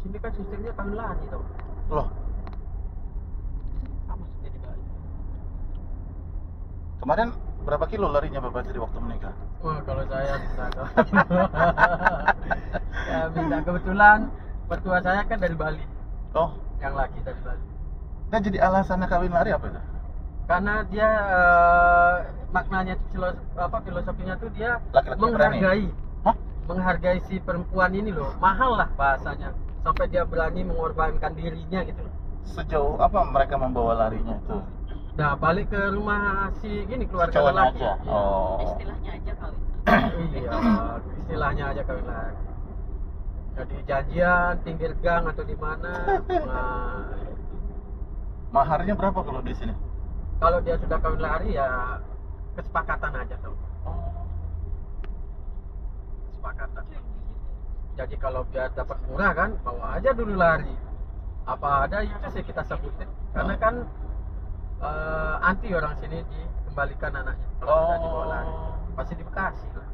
sini kan sistemnya kawin lari tau. Loh, Sama seperti di Bali. kemarin berapa kilo larinya Bapak jadi waktu menikah? Wah, kalau saya bisa ya bisa, kebetulan mertua saya kan dari Bali, Oh, yang laki dari Bali. nah jadi alasannya kawin lari apa itu? Karena dia maknanya filosofinya tuh dia Laki-laki menghargai Hah? menghargai si perempuan ini loh, mahal lah bahasanya, sampai dia berani mengorbankan dirinya gitu loh. Sejauh apa mereka membawa larinya itu? Nah, balik ke rumah si gini, keluarga Cowoknya lelaki. aja? Iya. Oh. Istilahnya aja kawin. Iya, istilahnya aja kawin lari. Jadi janjian pinggir gang atau di mana. Nah, Maharnya berapa kalau di sini? kalau dia sudah kawin lari ya kesepakatan aja tuh. Kesepakatan. Jadi kalau biar dapat murah kan, bawa aja dulu lari. Apa ada itu sih kita sebutin. Karena kan anti orang sini dikembalikan anaknya kalau sudah dibawa lari. Pasti di Bekasi lah.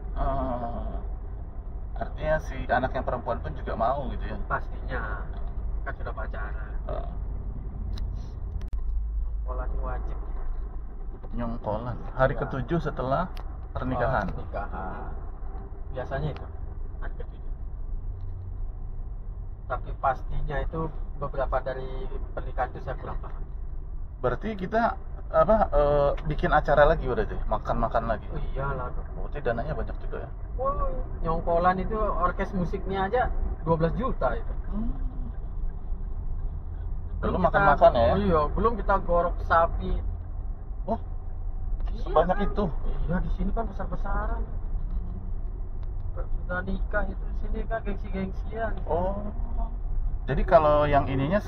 Artinya si anak yang perempuan pun juga mau gitu ya? Pastinya kan sudah pacaran. Polanya wajib. Nyongkolan hari Ya. ke-7 setelah pernikahan. Pernikahan. Biasanya itu hari ke-7. Tapi pastinya itu beberapa dari pernikahan itu saya kurang paham. Berarti kita bikin acara lagi berarti, makan-makan lagi. Oh iyalah. Berarti dananya banyak juga ya? Wah, nyongkolan itu orkes musiknya aja 12 juta itu. Belum makan-makan ya? Iya, belum kita gorok sapi. Oh, sebanyak Iya, itu? Iya, di sini kan besar-besaran. Sudah nikah itu di sini kan gengsi-gengsian. Oh, jadi kalau yang ininya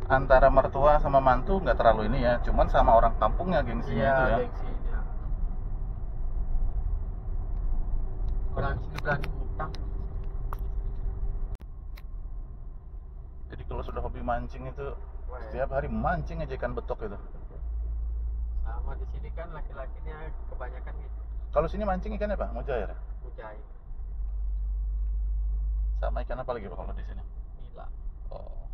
antara mertua sama mantu nggak terlalu ini ya, cuman sama orang kampungnya gengsinya Iya, itu ya. gengsinya. Orang sini berani ngutang. Jadi kalau sudah hobi mancing itu Wah, setiap hari mancing aja ikan betok itu. sama di sini kan laki-lakinya kebanyakan gitu, Kalau sini mancing ikannya apa? Mujair ya? mujair, Sama ikan apa lagi Pak kalau di sini? nila, Oh.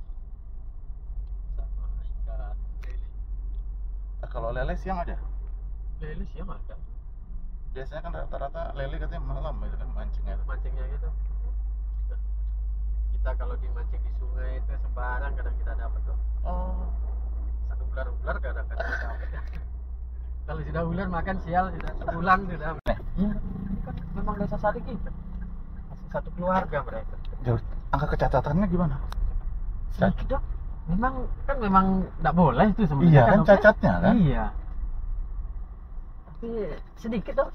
sama ikan lele. Kalau lele siang ada? Lele siang ada, Biasanya kan rata-rata lele katanya malam itu kan mancingnya itu. mancingnya gitu. Kita kalau dimancing di sungai itu sembarang kadang kita dapat tuh. Oh. Satu ular kadang-kadang kita dapat. Kalau sudah ular makan sial sudah sebulan sudah. Iya, ini kan memang desa Sadik itu. Masih satu keluarga mereka. Jauh, angka kecacatannya gimana? Sedikit dok. Memang nggak boleh itu sebenarnya. Iya kan Dok, ya? cacatnya kan? Iya. Tapi sedikit dok.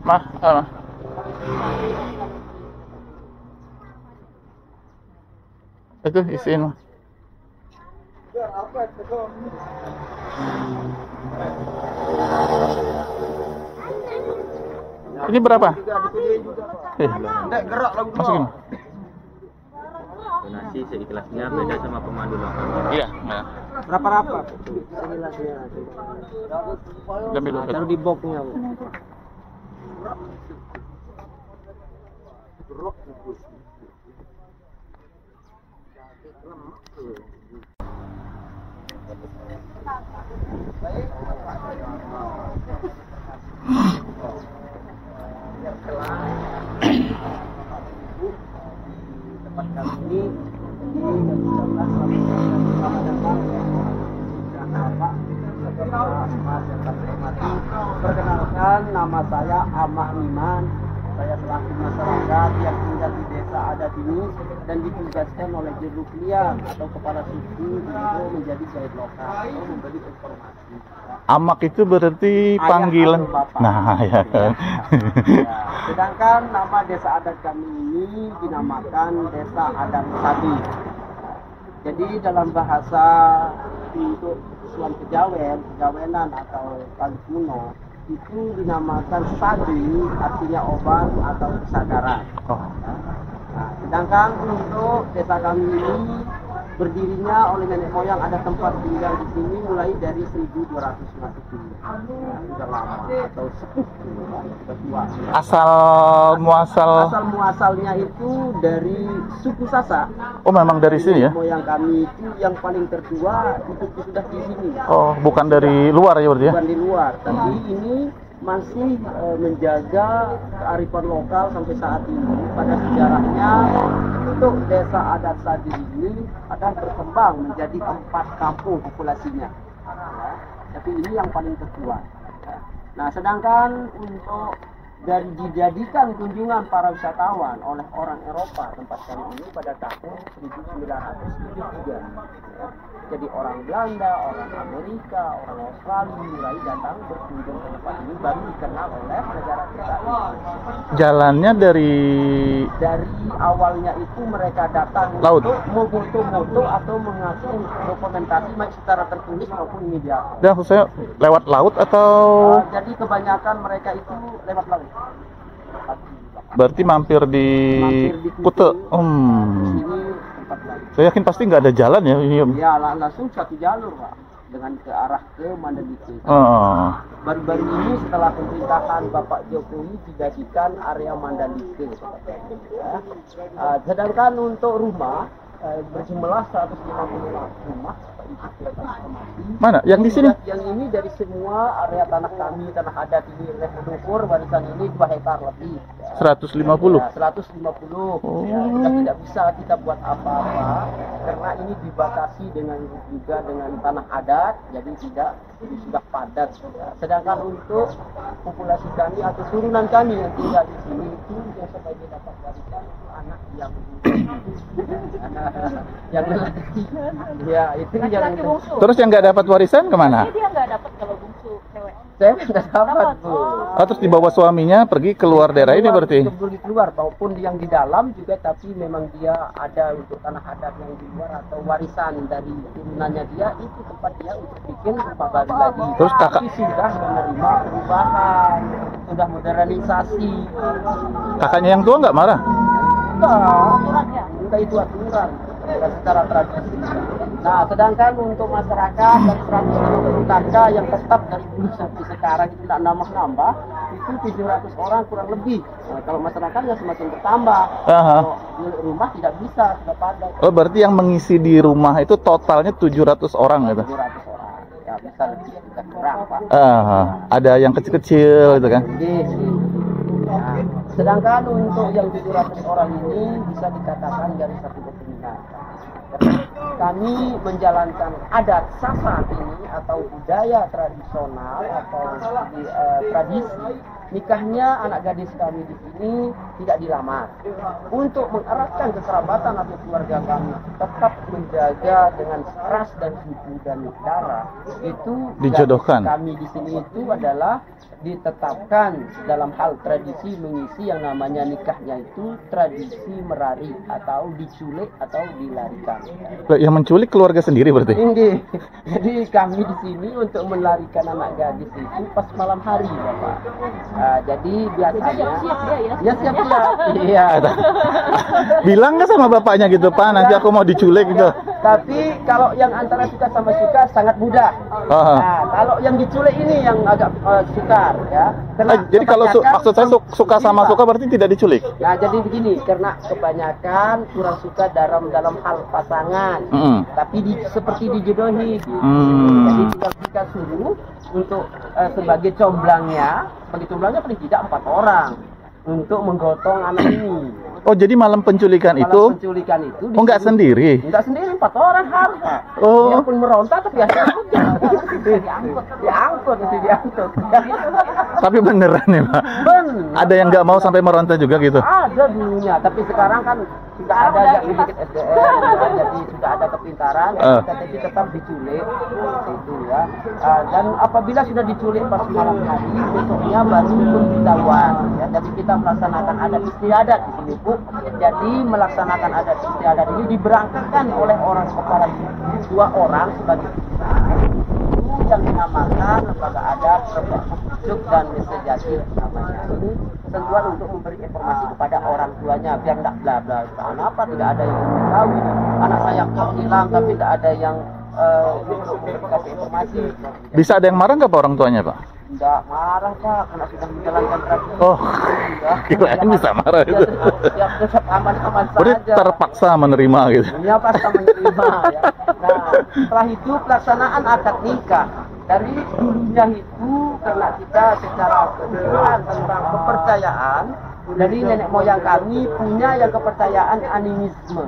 Mah, itu isiin mah. Ini berapa? Masukin. Donasi seikhlasnya, beda sama pemandu lokal. Iya, nah. Berapa? Ambil dulu. Taruh di boxnya, Bu. Tempat kami ini di perkenalkan, nama saya Ahmad Iman. Saya selaku masyarakat yang tinggal di desa adat ini dan ditugaskan oleh Jeruklian atau kepala suku untuk menjadi guide lokal atau memberi informasi. Amak itu berarti Ayah panggilan. atau bapak. Nah, ya kan. Ya. Sedangkan nama desa adat kami ini dinamakan Desa Adat Sadi. Jadi dalam bahasa untuk Suan Kejawenan atau Kali Kuno itu dinamakan sadi, artinya obat atau kesadaran. Nah, sedangkan untuk desa kami ini berdirinya oleh nenek moyang, ada tempat tinggal di sini mulai dari 1200 Masehi. Sudah lama atau sepuh, sudah tua. Asal muasalnya itu dari suku Sasak. Oh, memang dari sini ya? Moyang kami itu yang paling tertua itu sudah di sini. Oh, bukan dari luar ya berarti ya? Bukan di luar, tapi ini masih menjaga kearifan lokal sampai saat ini. Pada sejarahnya untuk desa adat Sadi ini akan berkembang menjadi 4 kampung populasinya. Ya, tapi ini yang paling tertua. Nah, sedangkan untuk dari dijadikan kunjungan para wisatawan oleh orang Eropa tempat kami ini pada tahun 1973. Ya. Jadi orang Belanda, orang Amerika, orang Australia mulai datang berkunjung ke tempat ini, baru dikenal oleh negara kita. Jalannya dari awalnya itu mereka datang laut, untuk memfoto-foto atau mengasih dokumentasi baik secara tertulis maupun media. dan saya lewat laut atau Jadi kebanyakan mereka itu lewat laut. berarti mampir di Kute? Ini tempat lain. Saya yakin pasti nggak ada jalan ya ini. Ya, langsung satu jalur, Pak, dengan ke arah ke Mandalika. Baru-baru ini setelah pemerintahan Bapak Jokowi dijadikan area Mandalika. Ya. Sedangkan untuk rumah berjumlah 150 rumah. Mana? Yang di sini? Yang ini dari semua area tanah kami, tanah adat ini, Lepedukur, warisan ini 2 hektar lebih. 150? Ya, 150. Ya, kita tidak bisa kita buat apa-apa karena ini dibatasi juga dengan tanah adat, jadi ini sudah padat. Ya. Sedangkan untuk populasi kami atau turunan kami yang tinggal di sini itu yang sebagai dapat warisan itu anak yang ya itu yang Terus yang nggak dapat warisan kemana? Dia nggak dapat kalau bungsu cewek. saya nggak dapat, Bu. Oh, terus dibawa suaminya pergi keluar daerah ini berarti? Keluar maupun yang di dalam juga, tapi memang dia ada untuk tanah adat yang di luar atau warisan dari turunannya dia, itu tempat dia untuk bikin rumah baru lagi. Terus kakak tapi sudah menerima perubahan, sudah modernisasi. kakaknya yang tua nggak marah? Enggak, itu aturan secara tradisi. Nah, sedangkan untuk masyarakat dari 150 kakak yang tetap dari dulu sampai sekarang itu tidak nambah-nambah, itu 700 orang kurang lebih. Nah, kalau masyarakatnya semakin bertambah, kalau rumah tidak bisa, sudah padat. Oh, berarti yang mengisi di rumah itu totalnya 700 orang gitu? 700 orang. Ya, bisa lebih, bisa kurang, Pak. Ada yang kecil-kecil gitu kan? Nah, sedangkan untuk yang 700 orang ini bisa dikatakan dari satu keturunan. Kami menjalankan adat Sasak ini atau budaya tradisional atau tradisi nikahnya anak gadis kami di sini tidak dilamar. Untuk mengeratkan kekerabatan atau keluarga kami tetap menjaga dengan ras dan suku dan darah, itu dijodohkan. Kami di sini itu adalah ditetapkan dalam hal tradisi mengisi yang namanya nikahnya itu tradisi merari atau diculik atau dilarikan. Yang menculik keluarga sendiri berarti? Ini. Jadi kami di sini untuk melarikan anak gadis itu pas malam hari, Bapak. Jadi biasanya siap-siap. Iya. Bilang nggak sama bapaknya gitu, Pak, nanti aku mau diculik gitu. Tapi kalau yang antara suka sama suka sangat mudah. Nah, kalau yang diculik ini yang agak sukar, ya. Jadi kalau maksud saya suka sama suka berarti tidak diculik. Nah, jadi begini, karena kebanyakan kurang suka dalam hal pasangan, tapi seperti dijodohi. Jadi kita suruh untuk sebagai comblangnya paling tidak 4 orang untuk menggotong anak ini. Oh, jadi malam penculikan itu? Nggak sendiri? Nggak sendiri, 4 orang harus. Oh. Dia pun meronta tapi diangkut. Tapi beneran ya, Pak? Bener. Ada yang nggak mau sampai meronta juga gitu? Ada dulunya, tapi sekarang kan sudah ada sedikit SDM, jadi sudah ada kepintaran, tapi tetap diculik, itu ya. Dan apabila sudah diculik pas malam hari, besoknya baru pemberitahuan. Ya, jadi kita melaksanakan adat istiadat di sini, Bu. Jadi melaksanakan adat istiadat ini diberangkatkan oleh orang kepala 2 orang sebagai yang dinamakan lembaga adat Rebah Pucuk dan Sejati namanya. Ini ketentuan untuk memberi informasi kepada orang tuanya biar tidak bla bla. Kenapa tidak ada yang tahu ini? Anak saya kok hilang tapi tidak ada yang kasih informasi. Bisa ada yang marah nggak Pak orang tuanya Pak? Tidak marah Pak, karena sudah menjalankan tradisi. Oh, kirain bisa marah itu. Ya, tetap aman-aman Berarti saja. terpaksa menerima gitu. Ya pasti menerima ya. Nah, setelah itu pelaksanaan akad nikah. Dari dulunya itu karena kita secara kebetulan tentang kepercayaan dari nenek moyang kami punya yang kepercayaan animisme.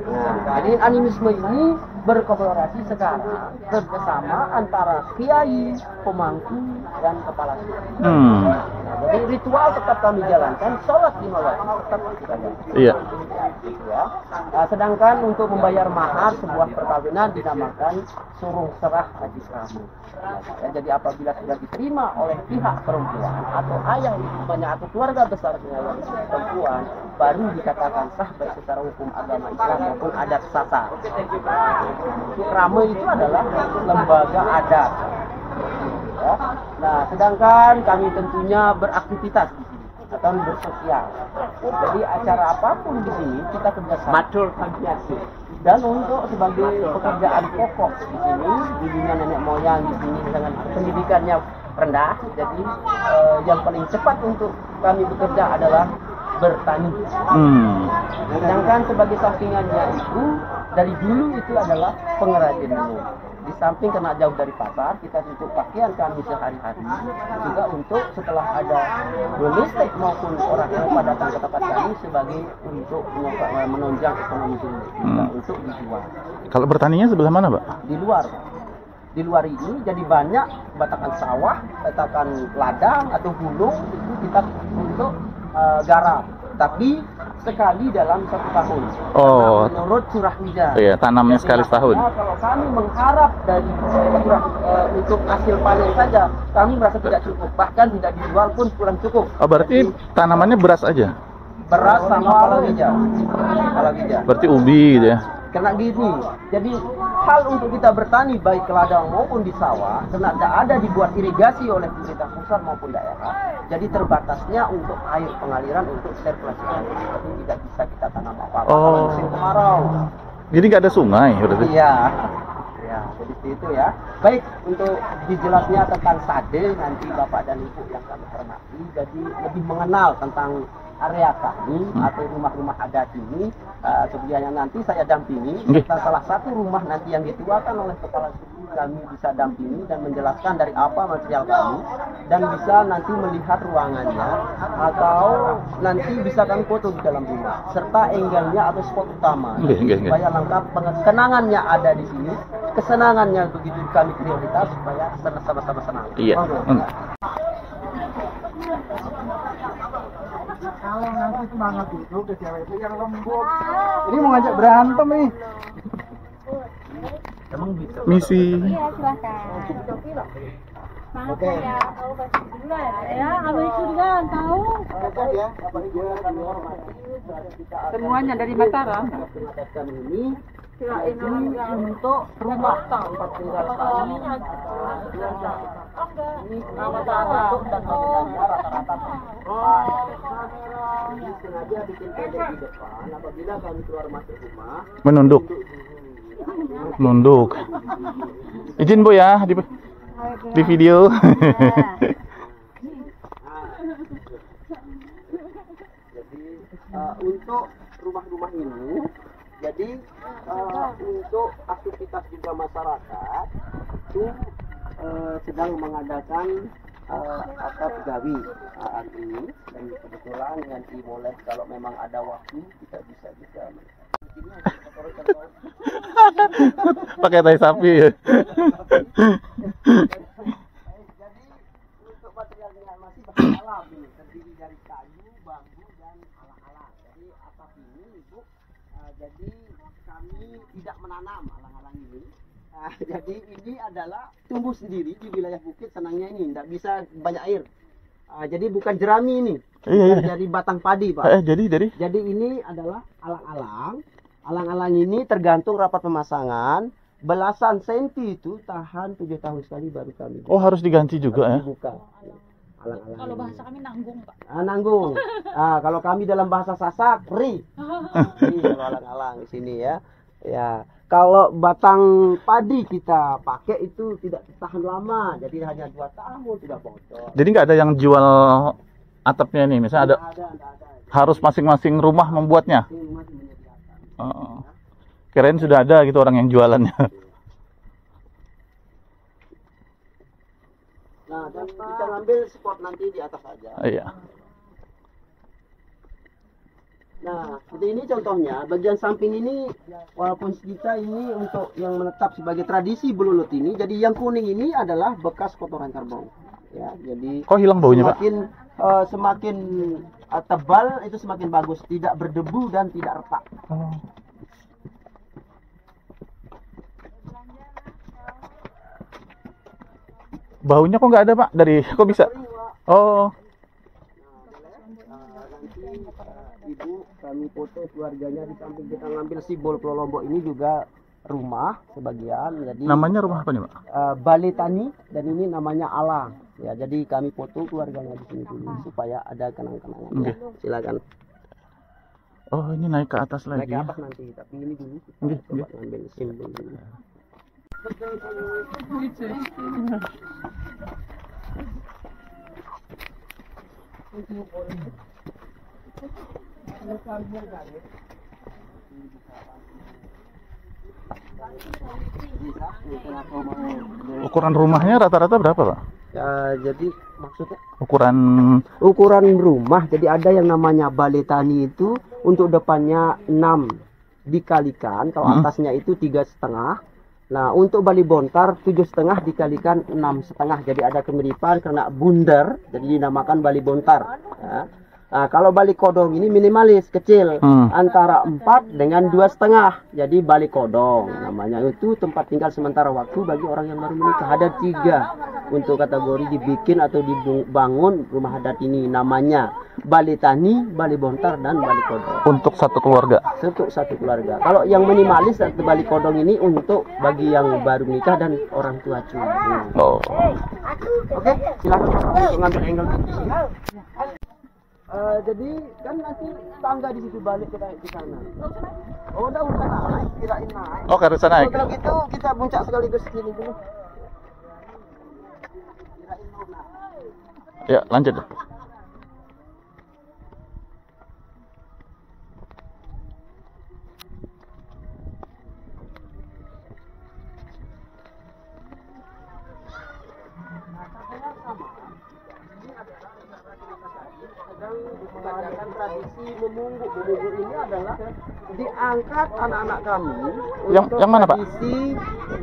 Nah, jadi animisme ini berkolaborasi sekarang bersama antara kiai, pemangku, dan kepala suku. Nah, jadi ritual tetap kami jalankan, sholat lima waktu tetap kita jalankan. Iya. Ya. Nah, sedangkan untuk membayar mahar sebuah perkawinan dinamakan suruh serah haji kamu. Ya, jadi apabila sudah diterima oleh pihak perempuan atau ayah ibunya atau keluarga besarnya yang perempuan, baru dikatakan sah baik secara hukum agama Islam maupun adat sata. Krama itu adalah lembaga adat. Ya. Nah, sedangkan kami tentunya beraktivitas di sini atau bersosial. Jadi acara apapun di sini kita kerjasama. Matur Kampiasi. Dan untuk sebagai pekerjaan pokok di sini, dulunya nenek moyang di sini dengan pendidikannya rendah, jadi yang paling cepat untuk kami bekerja adalah bertani. Sedangkan sebagai sampingannya itu dari dulu itu adalah pengrajin minum. Di samping karena jauh dari pasar, kita untuk pakaian kami sehari-hari. Juga untuk setelah ada domestik maupun orang Eropa datang ke tempat kami sebagai untuk menunjang ekonomi dulu, untuk dijual. Kalau bertaninya sebelah mana Pak? Di luar, Pak. Di luar ini jadi banyak batakan sawah, batakan ladang atau gunung itu kita untuk garap. Tapi sekali dalam 1 tahun. Oh. Menurut curah hujan. Iya, tanamnya sekali setahun. Nah, kalau kami mengharap dari curah untuk hasil panen saja, kami merasa tidak cukup. Bahkan tidak dijual pun kurang cukup. Oh, berarti tanamannya beras aja? Beras sama palawija. Palawija. Berarti ubi gitu ya? Karena gini, jadi hal untuk kita bertani baik ke ladang maupun di sawah, karena tidak ada dibuat irigasi oleh pemerintah pusat maupun daerah, jadi terbatasnya untuk air pengaliran untuk sirkulasi air. Jadi tidak bisa kita tanam apa-apa kalau musim kemarau. Jadi nggak ada sungai berarti? Iya, ya jadi itu ya. Baik, untuk dijelasnya tentang sade nanti Bapak dan Ibu yang kami hormati, jadi lebih mengenal tentang area kami atau rumah-rumah adat ini. Kemudian nanti saya dampingi serta salah satu rumah nanti yang dituakan oleh kepala suku kami bisa dampingi dan menjelaskan dari apa material kami dan bisa nanti melihat ruangannya atau nanti bisa kami foto di dalam rumah serta angle-nya atau spot utama supaya lengkap kenangannya ada di sini, kesenangannya begitu kami prioritas supaya sama-sama senang. Iya. Kalau nanti semangat itu ke cewek itu yang lembut. Ini mau ngajak berantem nih. Emang bisa? Misi. Iya, silakan. Maaf ya, tahu bahasa dulu ya. Abang itu juga tahu. Ya, Bapak Ibu yang kami hormati, Semuanya dari Mataram. Ini untuk rumah tempat tinggal kami. Ini untuk dan pembeliannya rata-rata ini sengaja bikin pendek di depan apabila kami keluar masuk rumah. Menunduk. Nunduk. Izin Bu ya di video. Jadi untuk rumah-rumah ini, jadi untuk aktivitas juga masyarakat itu sedang mengadakan akad gawi saat ini dan kebetulan nanti boleh kalau memang ada waktu kita bisa juga Pakai tai sapi ya. Jadi untuk materialnya masih bahan alam ini terdiri dari kayu, bambu dan alang-alang. Jadi atap ini Ibu, jadi kami tidak menanam alang-alang ini. Jadi ini adalah tumbuh sendiri di wilayah bukit, senangnya ini tidak bisa banyak air. Jadi bukan jerami ini, Iya. dari batang padi Pak. Jadi Jadi ini adalah alang-alang. Alang-alang ini tergantung rapat pemasangan. belasan senti itu tahan 7 tahun sekali baru kami. Oh, harus diganti juga ya? Dibuka. Alang-alang. Kalau bahasa kami nanggung, Pak. Nanggung. Kalau kami dalam bahasa Sasak, ri. Ri kalau alang-alang di sini ya. Ya, kalau batang padi kita pakai itu tidak tahan lama, jadi hanya 2 tahun sudah bocor. Jadi nggak ada yang jual atapnya nih, misalnya ada. Harus masing-masing rumah membuatnya. Masing-masing menyediakan. Oh. Kirain sudah ada gitu orang yang jualannya. Nah, dan kita ngambil spot nanti di atas aja. Iya. Nah, seperti ini contohnya, bagian samping ini walaupun kita ini untuk yang menetap sebagai tradisi belulut ini, jadi yang kuning ini adalah bekas kotoran karbon. Ya, jadi Kok hilang baunya, Pak? semakin tebal itu semakin bagus, tidak berdebu dan tidak retak. Baunya kok nggak ada, Pak? Kok bisa? Oh. Ibu kami foto keluarganya di samping kita ngambil simbol Pulau Lombok ini juga rumah sebagian. Jadi Namanya rumah apa nih, Pak? Balai Tani dan ini namanya Alang. Ya, jadi kami foto keluarganya di sini dulu supaya ada kenang-kenangan. Oke. Ya, silakan. Oh, ini naik ke atas lagi. Naik ke atas nanti, tapi ini dulu Oke, kita coba oke. ngambil simbol dulu. Ukuran rumahnya rata-rata berapa, Pak? Ya, jadi maksudnya Ukuran rumah, jadi ada yang namanya balai tani itu untuk depannya 6 dikalikan, kalau atasnya itu 3,5. Nah, untuk balai bontar 7,5 dikalikan 6,5, jadi ada kemiripan karena bundar, jadi dinamakan balai bontar. Ya. Nah, kalau balai kodong ini minimalis, kecil, antara 4 dengan 2,5, jadi balai kodong namanya. Itu tempat tinggal sementara waktu bagi orang yang baru menikah. Ada 3 untuk kategori dibikin atau dibangun rumah adat ini, namanya balai tani, balai bontar, dan balai kodong. untuk satu keluarga. Untuk satu keluarga. Kalau yang minimalis atau balai kodong ini untuk bagi yang baru nikah dan orang tua cucu. Oh. Oke, silakan untuk ngambil angle di sini. Jadi kan nanti tangga di situ balik kita di sana. Oh, udah naik, kirain naik. Oh, ke sana naik. Kalau gitu kita puncak sekaligus sini dulu. Kirain mau naik. Ya, lanjut. Mengadakan tradisi memungguk. Memungguk ini adalah diangkat anak-anak kami untuk Yang mana, Pak? tradisi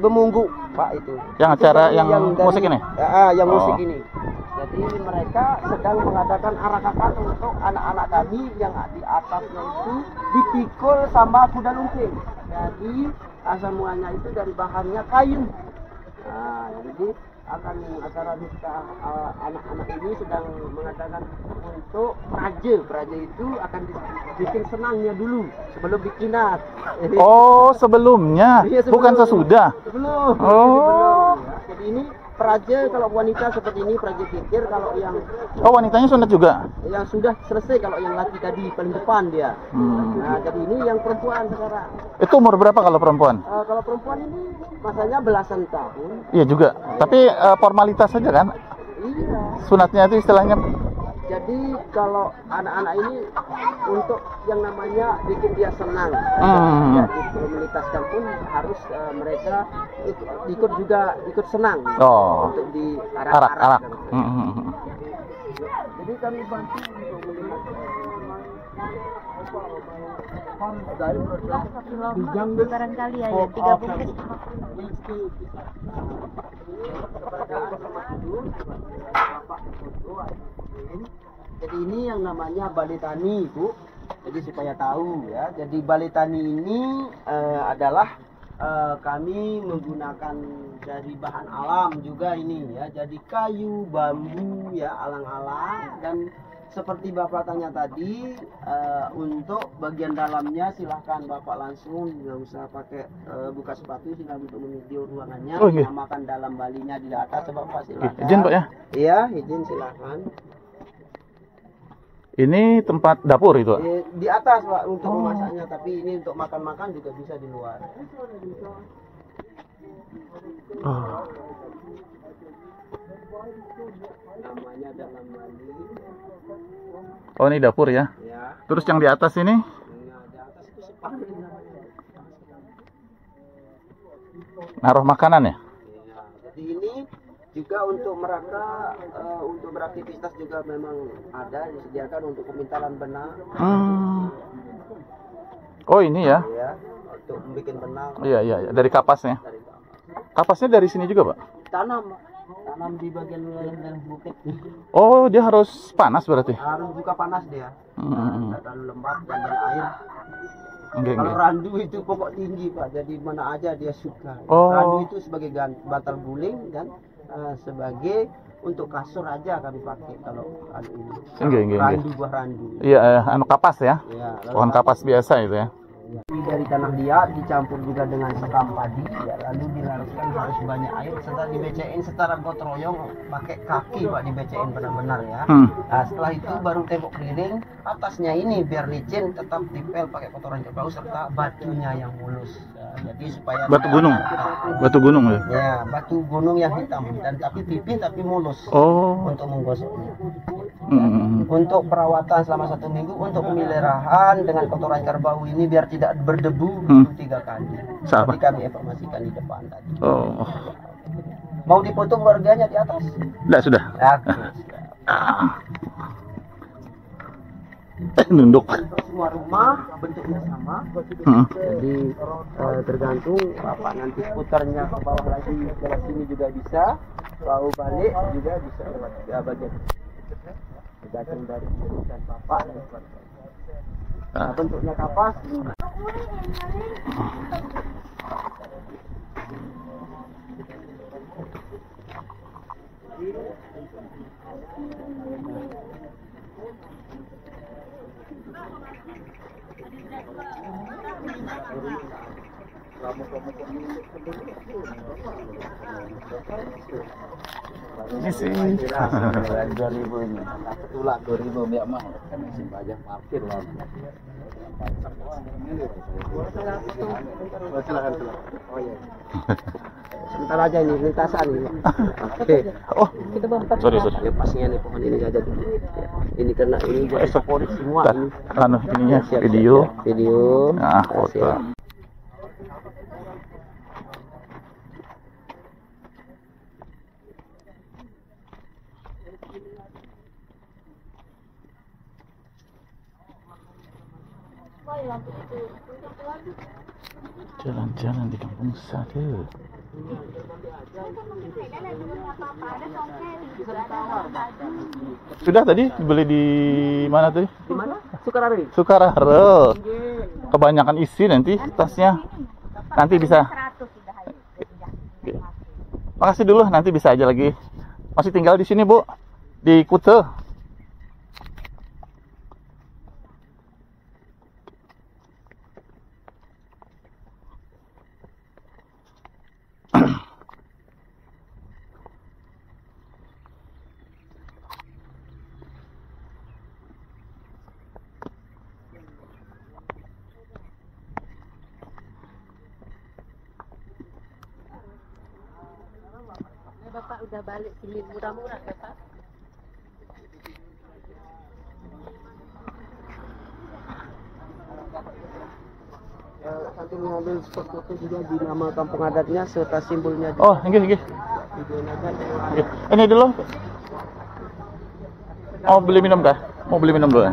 memungguk, Pak, itu. Yang Itu acara dari yang dari- musik ini? Yang Oh. musik ini. Jadi mereka sedang mengadakan arakakan untuk anak-anak kami yang di atasnya itu dipikul sama kuda lumping. Jadi asal mulanya itu dari bahannya kayu. Nah, jadi akan acara nikah anak-anak ini sedang mengadakan untuk praja itu akan bikin senangnya dulu sebelum bikinat. Oh, sebelumnya, Iya, sebelum. bukan sesudah. Sebelum. Oh. Ya. Jadi ini praja kalau wanita seperti ini praja pikir, kalau yang Oh, wanitanya sunat juga. sudah selesai, kalau yang laki tadi paling depan dia. Nah, jadi ini yang perempuan sekarang. Itu umur berapa kalau perempuan? Kalau perempuan ini masanya belasan tahun. Iya juga. Tapi formalitas saja kan? Iya. Sunatnya itu istilahnya. Jadi kalau anak-anak ini untuk yang namanya bikin dia senang, ya, dikomunitaskan pun harus mereka ikut senang. Oh. Untuk di Arak. Jadi kami bantu untuk melihat Barangkali ya, 3 bungkus. Jadi ini yang namanya balai tani, Bu. Jadi supaya tahu ya. Jadi balai tani ini adalah kami menggunakan dari bahan alam juga ini ya. Jadi kayu, bambu ya, alang-alang, dan seperti Bapak tanya tadi, untuk bagian dalamnya silahkan Bapak langsung, nggak usah pakai buka sepatu, silahkan untuk menuju ruangannya. Oh, iya. Makan dalam balinya di atas, Bapak silahkan. Izin Pak ya. Iya, izin silahkan. Ini tempat dapur itu Pak? Di atas Pak untuk memasaknya, tapi ini untuk makan-makan juga bisa di luar. Oh. Namanya dalam bali. Oh ini dapur ya. Ya. Terus yang di atas ini? Nah, di atas itu separuh. Naruh makanan ya? Ya, jadi ini juga untuk mereka untuk beraktivitas juga memang ada disediakan untuk pemintalan benang. Oh ini ya? Ya, untuk membuat benang Iya iya iya. Dari kapasnya. dari kapas. Kapasnya dari sini juga Pak? Tanam, Pak. Tanam di bagian wilayah bukit. Oh dia harus panas berarti? Harus juga panas dia. Hmm. Dan lembab dan air. Enggak Kalau enggak. randu itu pokok tinggi Pak, jadi mana aja dia suka. Oh. Randu itu sebagai bantal guling dan sebagai untuk kasur aja kami pakai kalau anu ini. Enggak. Randu buah randu. Iya anu kapas ya? Ya, lalu Pohon kapas biasa itu ya? ini dari tanah liat dicampur juga dengan sekam padi, ya, lalu dilarutkan harus banyak air setelah dibecein secara gotong royong pakai kaki Pak, dibecein benar-benar ya. Nah, setelah itu baru tembok keliling atasnya ini biar licin tetap dipel pakai kotoran kerbau serta batunya yang mulus. Ya, jadi supaya Batu gunung? Batu gunung ya? ya batu gunung yang hitam dan tapi pipih tapi mulus Oh. untuk menggosoknya. Hmm. Untuk perawatan selama 1 minggu untuk pemeliharaan dengan kotoran kerbau ini biar tidak berdebu 3 kali. Siapa? Jadi kami informasikan di depan tadi. Oh. Mau dipotong warganya di atas? Enggak sudah. Oke. Nunduk. Semua rumah bentuknya sama. Jadi tergantung Bapak nanti putarnya ke bawah lagi lewat sini juga bisa. Mau balik juga bisa lewat bagian. Tergantung dari dan Bapak dan keluarga. Nah, bentuknya kapas. Ini sih. 2000 ini. Itulah 2000 biar mah karena isi pajak parkir lah. Silakan. Oh iya. Sebentar aja ini lintasan ini. Oke. Oh. Sorry. Lepasnya nih pohon ini aja dulu. Ya, ini kena ini jadi favorit semua Dah, ini. anu ininya Siap, video. siap. Video. Nah, foto. Siap. Jalan-jalan di Kampung Sade. Sudah tadi beli di mana tadi? Di mana? Sukarare. Sukarare. Kebanyakan isi nanti tasnya. Nanti bisa. Oke. Makasih dulu, nanti bisa aja lagi. Masih tinggal di sini, Bu. Di Kute. Bapak udah balik sini murah-murah ya Pak? Sambil mengambil spot foto juga di nama kampung adatnya serta simbolnya. Oh, nggih. Videonya kan. Nggih. Ini dulu. Mau beli minum kah? Mau beli minum dulu.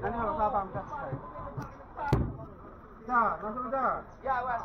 nanti harus apa? Dah, masuk dah. Ya, wes.